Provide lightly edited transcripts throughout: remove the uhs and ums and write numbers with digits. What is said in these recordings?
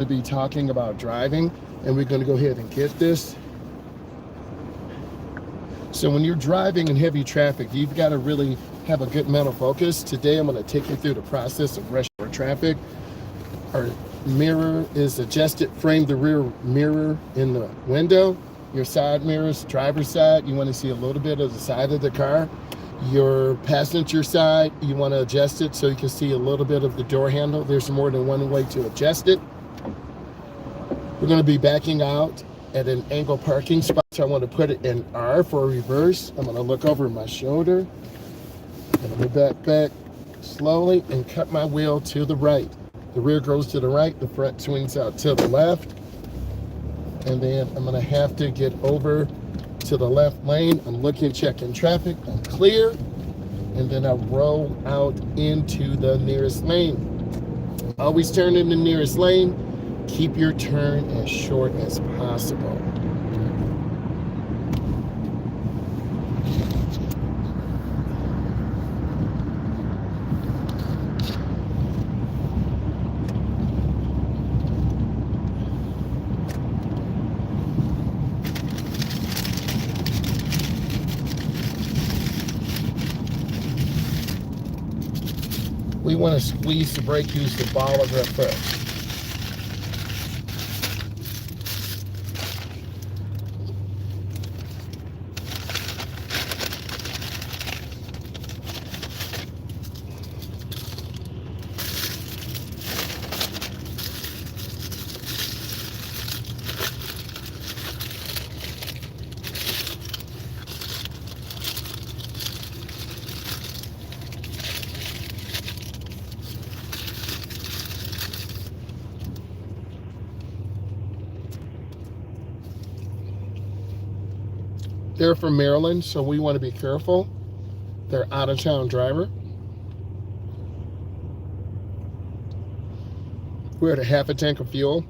to be talking about driving, and we're going to go ahead and get this. So when you're driving in heavy traffic, you've got to really have a good mental focus. Today I'm going to take you through the process of rush hour traffic. Our mirror is adjusted. Frame the rear mirror in the window. Your side mirrors, driver's side, you want to see a little bit of the side of the car. Your passenger side, you want to adjust it so you can see a little bit of the door handle. There's more than one way to adjust it. We're going to be backing out at an angle parking spot, so I want to put it in R for reverse. I'm going to look over my shoulder, and I'm going to back slowly and cut my wheel to the right. The rear goes to the right, the front swings out to the left, and then I'm going to have to get over to the left lane. I'm looking, checking traffic, I'm clear, and then I roll out into the nearest lane. Always turn in the nearest lane. Keep your turn as short as possible. We want to squeeze the brake, use the ball of our foot. They're from Maryland, so we want to be careful. They're out-of-town driver. We're at a half a tank of fuel,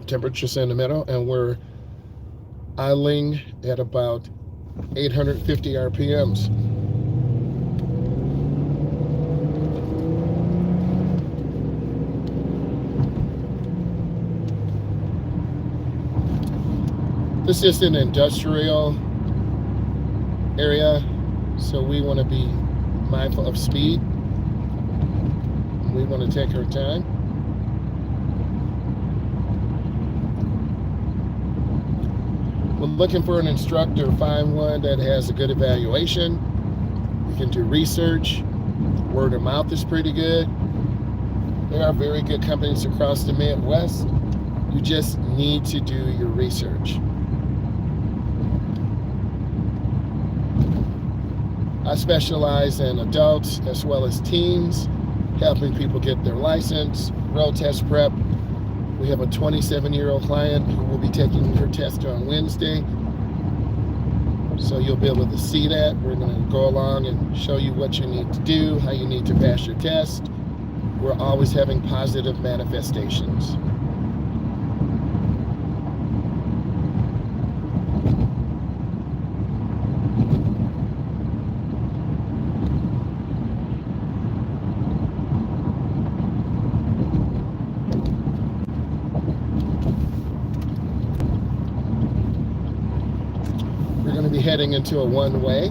temperature's in the middle, and we're idling at about 850 RPMs. This is an industrial area, so we want to be mindful of speed. We want to take our time. We're looking for an instructor. Find one that has a good evaluation. We can do research. Word of mouth is pretty good. There are very good companies across the Midwest. You just need to do your research. I specialize in adults as well as teens, helping people get their license, road test prep. We have a 27-year-old client who will be taking her test on Wednesday. So you'll be able to see that. We're going to go along and show you what you need to do, how you need to pass your test. We're always having positive manifestations. We're going to be heading into a one-way.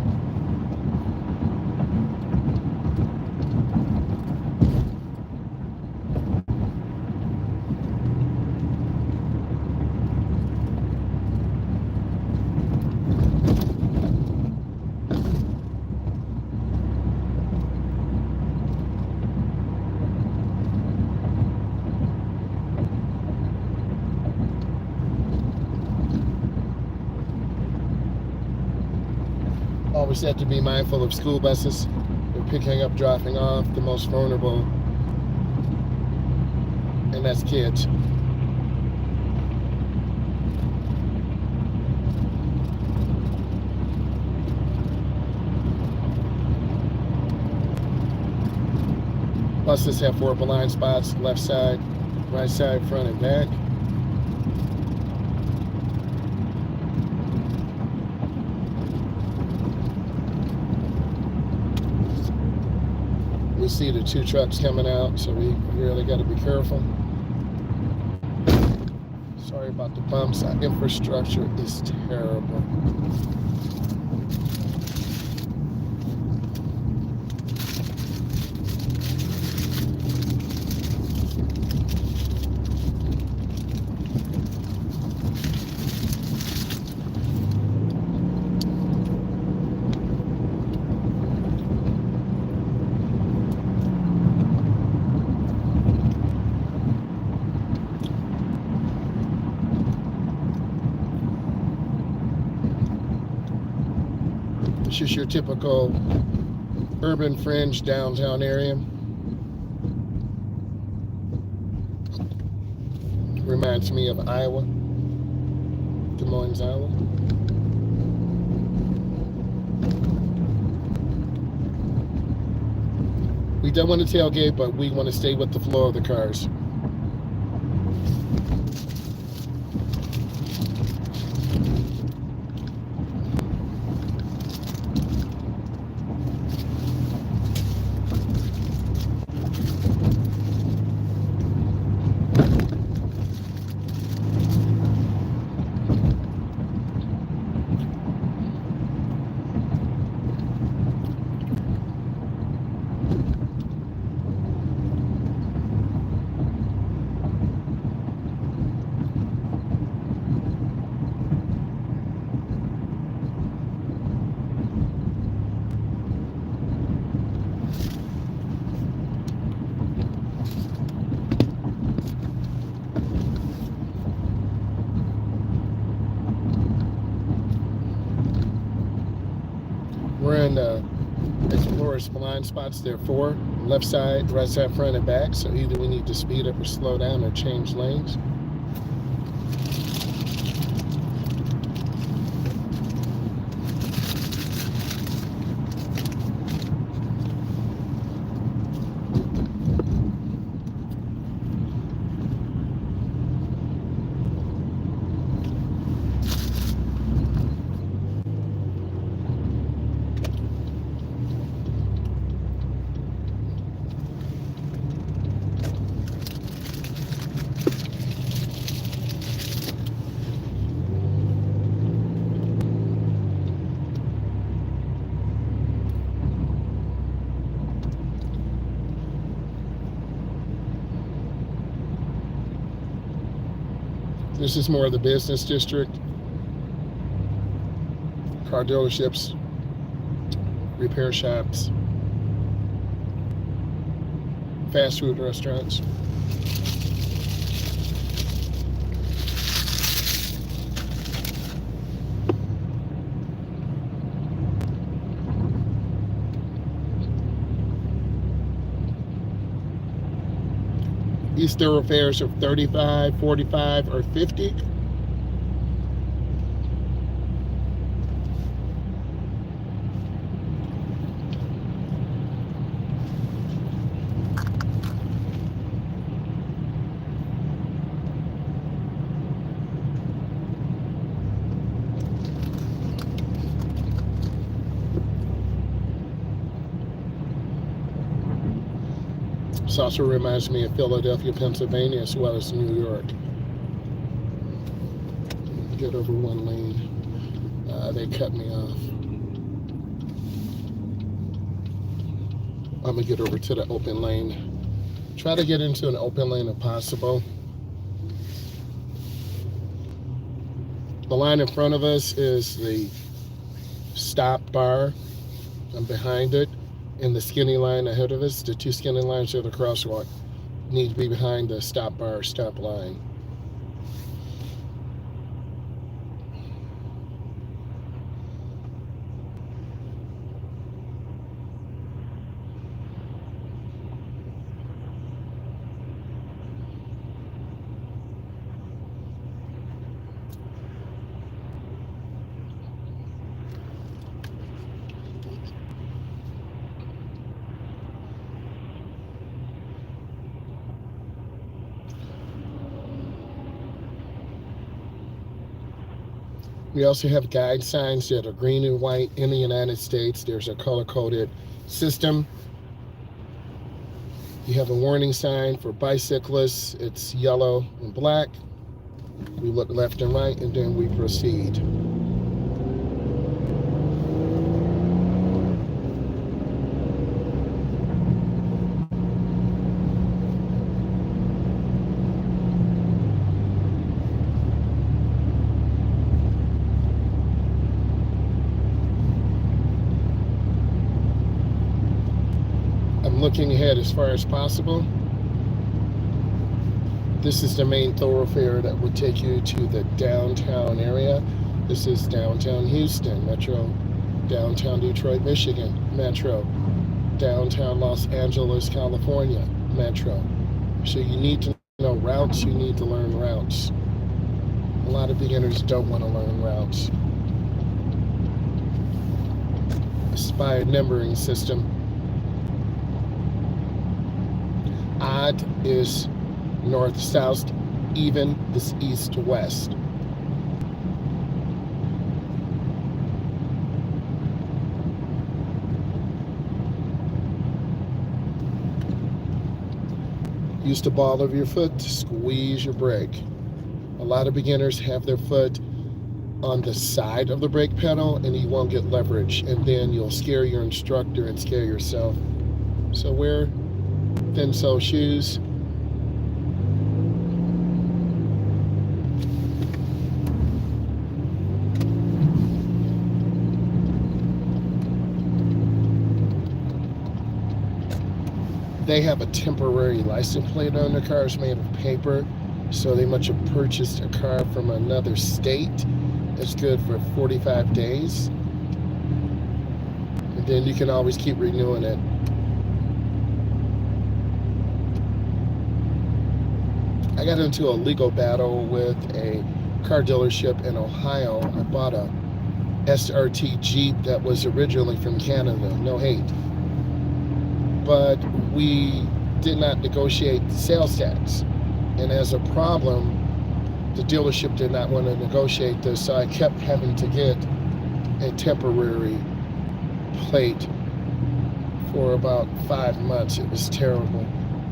Always have to be mindful of school buses. They're picking up, dropping off the most vulnerable, and that's kids. Buses have 4 blind spots, left side, right side, front and back. We see the 2 trucks coming out, so we really got to be careful. Sorry about the bumps. Our infrastructure is terrible. This is your typical urban fringe downtown area. Reminds me of Iowa, Des Moines, Iowa. We don't want to tailgate, but we want to stay with the flow of the cars. We're in the Explorer's blind spots. There are 4, left side, right side, front, and back. So either we need to speed up or slow down or change lanes. This is more of the business district. Car dealerships, repair shops, fast food restaurants. These thoroughfares are 35, 45, or 50. This also reminds me of Philadelphia, Pennsylvania, as well as New York. Get over one lane. They cut me off. I'm gonna get over to the open lane. Try to get into an open lane if possible. The line in front of us is the stop bar. I'm behind it. And the skinny line ahead of us, the 2 skinny lines of the crosswalk, need to be behind the stop bar, stop line. We also have guide signs that are green and white in the United States. There's a color-coded system. You have a warning sign for bicyclists. It's yellow and black. We look left and right, and then we proceed. I'm looking ahead as far as possible. This is the main thoroughfare that would take you to the downtown area. This is downtown Houston, Metro, downtown Detroit, Michigan, Metro, downtown Los Angeles, California, Metro. So you need to know routes, you need to learn routes. A lot of beginners don't want to learn routes. Aspired numbering system. Odd is north-south, even is east-west. Use the ball of your foot to squeeze your brake. A lot of beginners have their foot on the side of the brake pedal and you won't get leverage, and then you'll scare your instructor and scare yourself. So wear thin sole shoes. They have a temporary license plate on their cars made of paper, so they must have purchased a car from another state. It's good for 45 days. And then you can always keep renewing it. I got into a legal battle with a car dealership in Ohio. I bought a SRT Jeep that was originally from Canada, no hate. But we did not negotiate sales tax. And as a problem, the dealership did not want to negotiate this, so I kept having to get a temporary plate for about 5 months. It was terrible.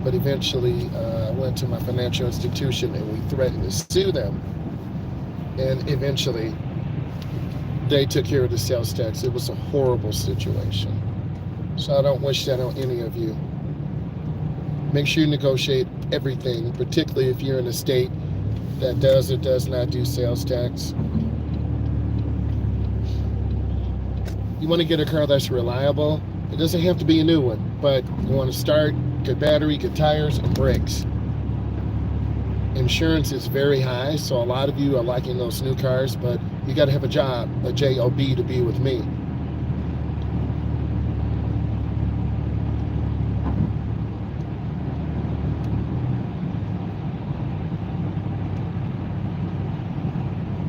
But eventually I went to my financial institution and we threatened to sue them. And eventually they took care of the sales tax. It was a horrible situation. So I don't wish that on any of you. Make sure you negotiate everything, particularly if you're in a state that does or does not do sales tax. You want to get a car that's reliable. It doesn't have to be a new one, but you want to start, good battery, good tires, and brakes. Insurance is very high, so a lot of you are liking those new cars, but you got to have a job, a job, to be with me.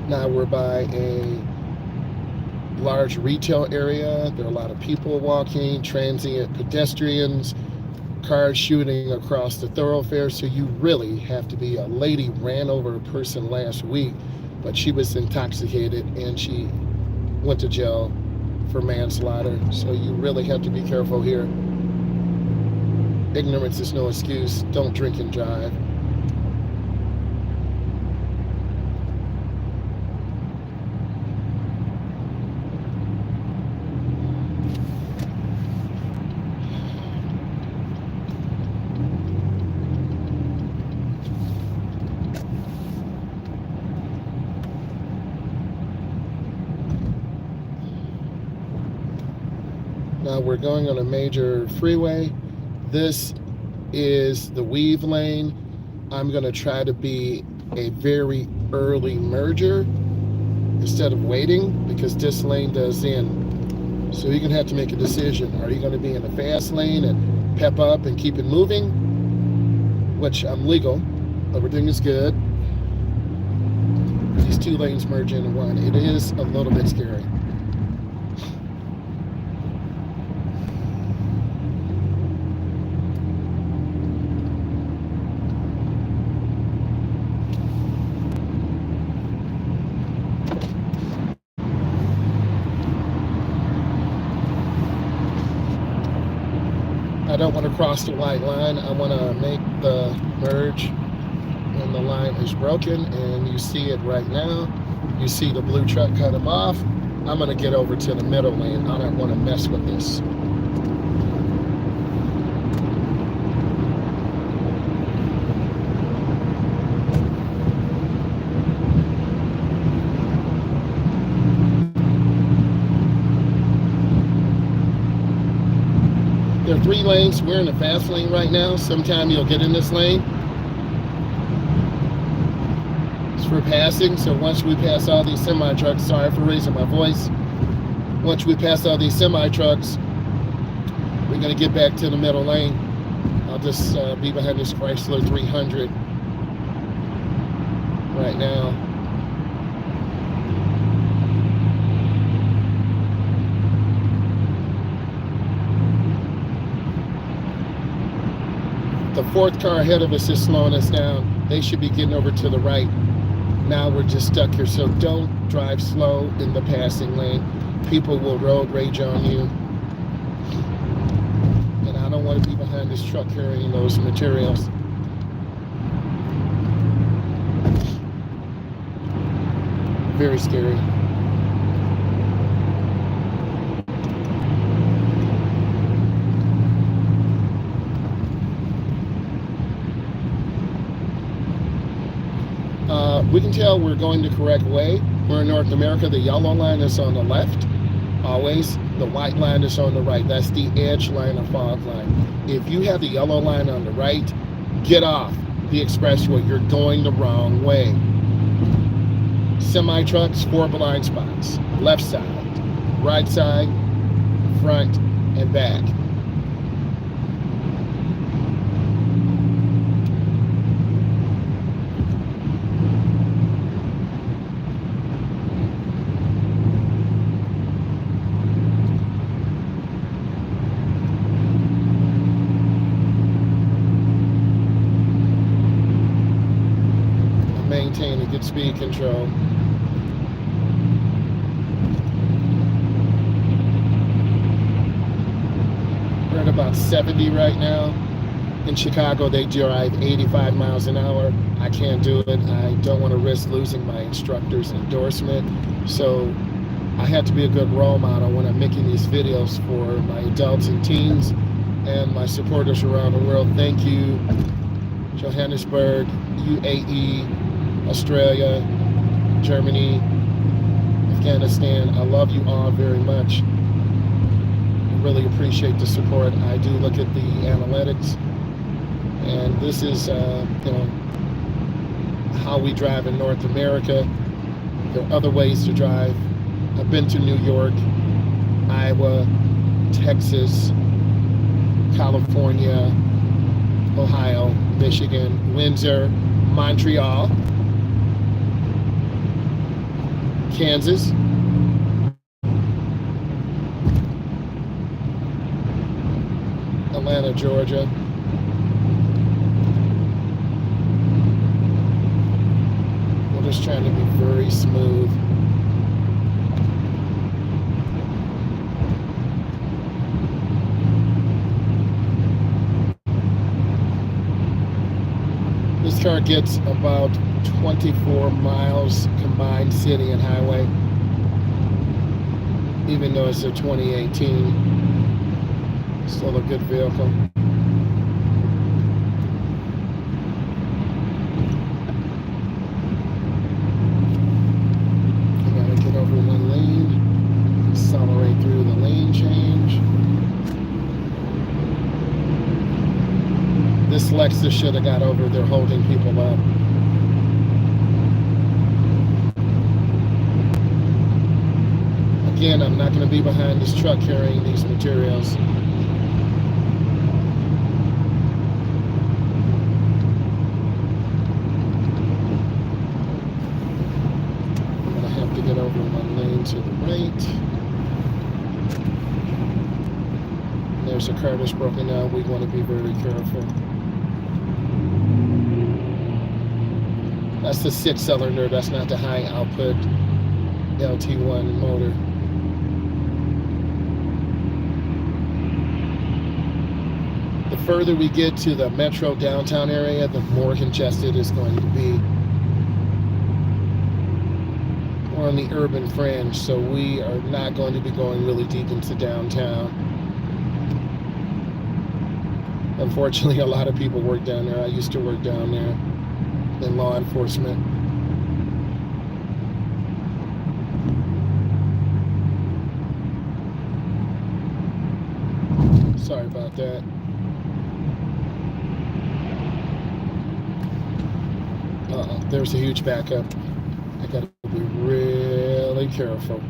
Now we're by a large retail area. There are a lot of people walking, transient pedestrians, cars shooting across the thoroughfare. So you really have to be. A lady ran over a person last week, but she was intoxicated and she went to jail for manslaughter. So you really have to be careful here. Ignorance is no excuse. Don't drink and drive. Now we're going on a major freeway. This is the weave lane. I'm going to try to be a very early merger instead of waiting, because this lane does end. So you're going to have to make a decision. Are you going to be in the fast lane and pep up and keep it moving, which I'm legal, everything is good. These two lanes merge into one. It is a little bit scary. I don't want to cross the white line. I want to make the merge and the line is broken, and you see it right now. You see the blue truck cut him off. I'm going to get over to the middle lane. I don't want to mess with this. There are 3 lanes. We're in the fast lane right now. Sometime you'll get in this lane. It's for passing, so once we pass all these semi-trucks, sorry for raising my voice. Once we pass all these semi-trucks, we're gonna get back to the middle lane. I'll just be behind this Chrysler 300 right now. The 4th car ahead of us is slowing us down. They should be getting over to the right. Now we're just stuck here, so don't drive slow in the passing lane. People will road rage on you. And I don't want to be behind this truck carrying those materials. Very scary. We can tell we're going the correct way. We're in North America. The yellow line is on the left, always. The white line is on the right. That's the edge line or fog line. If you have the yellow line on the right, get off the expressway. You're going the wrong way. Semi-trucks, 4 blind spots. Left side, right side, front, and back. Maintain a good speed control. We're at about 70 right now. In Chicago, they drive 85 miles an hour. I can't do it. I don't want to risk losing my instructor's endorsement. So I have to be a good role model when I'm making these videos for my adults and teens and my supporters around the world. Thank you, Johannesburg, UAE, Australia, Germany, Afghanistan. I love you all very much. I really appreciate the support. I do look at the analytics, and this is how we drive in North America. There are other ways to drive. I've been to New York, Iowa, Texas, California, Ohio, Michigan, Windsor, Montreal, Kansas, Atlanta, Georgia, we're just trying to be very smooth. This car gets about 24 miles combined city and highway, even though it's a 2018. Still a good vehicle. I gotta get over one lane, accelerate through the lane change. This Lexus should have got over there holding people up. Again, I'm not going to be behind this truck carrying these materials. I'm going to have to get over one lane to the right. There's a car that's broken down. We want to be very careful. That's the 6-cylinder. That's not the high output LT1 motor. The The further we get to the metro downtown area, the more congested it's going to be. We're on the urban fringe, so we are not going to be going really deep into downtown. Unfortunately, a lot of people work down there. I used to work down there in law enforcement. Sorry about that. There's a huge backup. I gotta be really careful.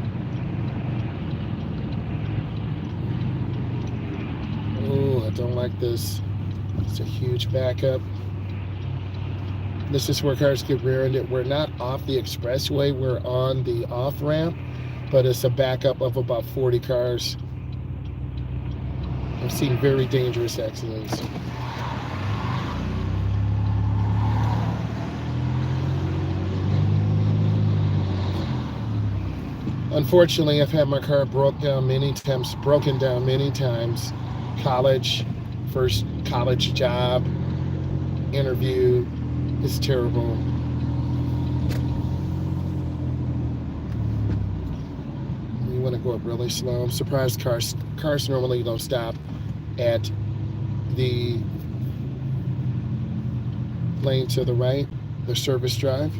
Oh, I don't like this. It's a huge backup. This is where cars get rear-ended. We're not off the expressway, we're on the off-ramp, but it's a backup of about 40 cars. I've seen very dangerous accidents. Unfortunately, I've had my car broken down many times. College, first college job, interview. It's terrible. You want to go up really slow. I'm surprised cars normally don't stop at the lane to the right, the service drive.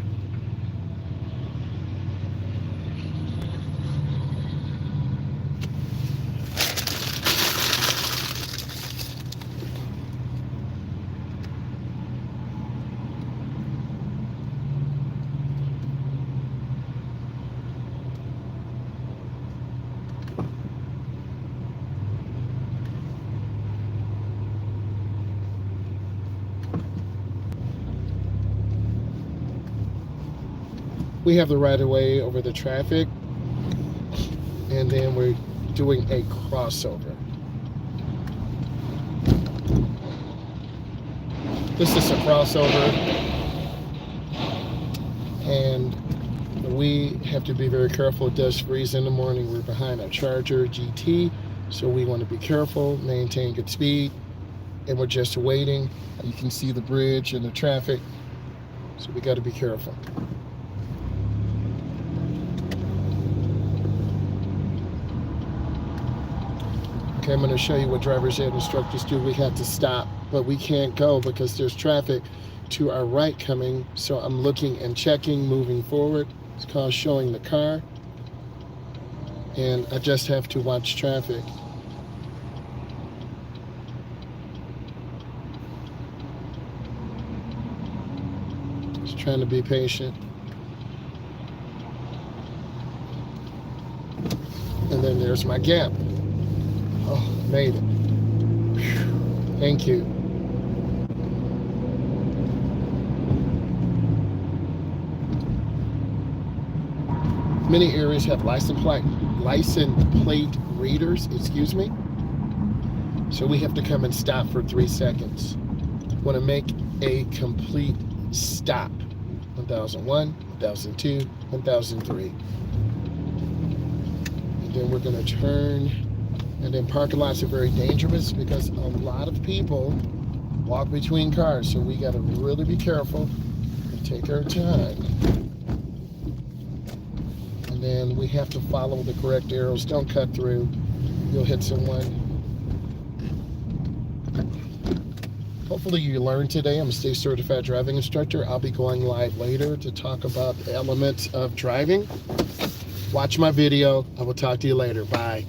We have the right of way over the traffic, and then we're doing a crossover. This is a crossover, and we have to be very careful. It does freeze in the morning. We're behind a Charger GT, so we want to be careful, maintain good speed, and we're just waiting. You can see the bridge and the traffic, so we got to be careful. Okay, I'm going to show you what drivers and instructors do. We have to stop, but we can't go because there's traffic to our right coming. So I'm looking and checking, moving forward. It's called showing the car. And I just have to watch traffic. Just trying to be patient. And then there's my gap. Oh, made it. Whew. Thank you. Many areas have license plate readers, so we have to come and stop for 3 seconds. Want to make a complete stop. 1001, 1002, 1003. And then we're going to turn. And then parking lots are very dangerous because a lot of people walk between cars. So we got to really be careful and take our time. And then we have to follow the correct arrows. Don't cut through. You'll hit someone. Hopefully you learned today. I'm a state certified driving instructor. I'll be going live later to talk about the elements of driving. Watch my video. I will talk to you later. Bye.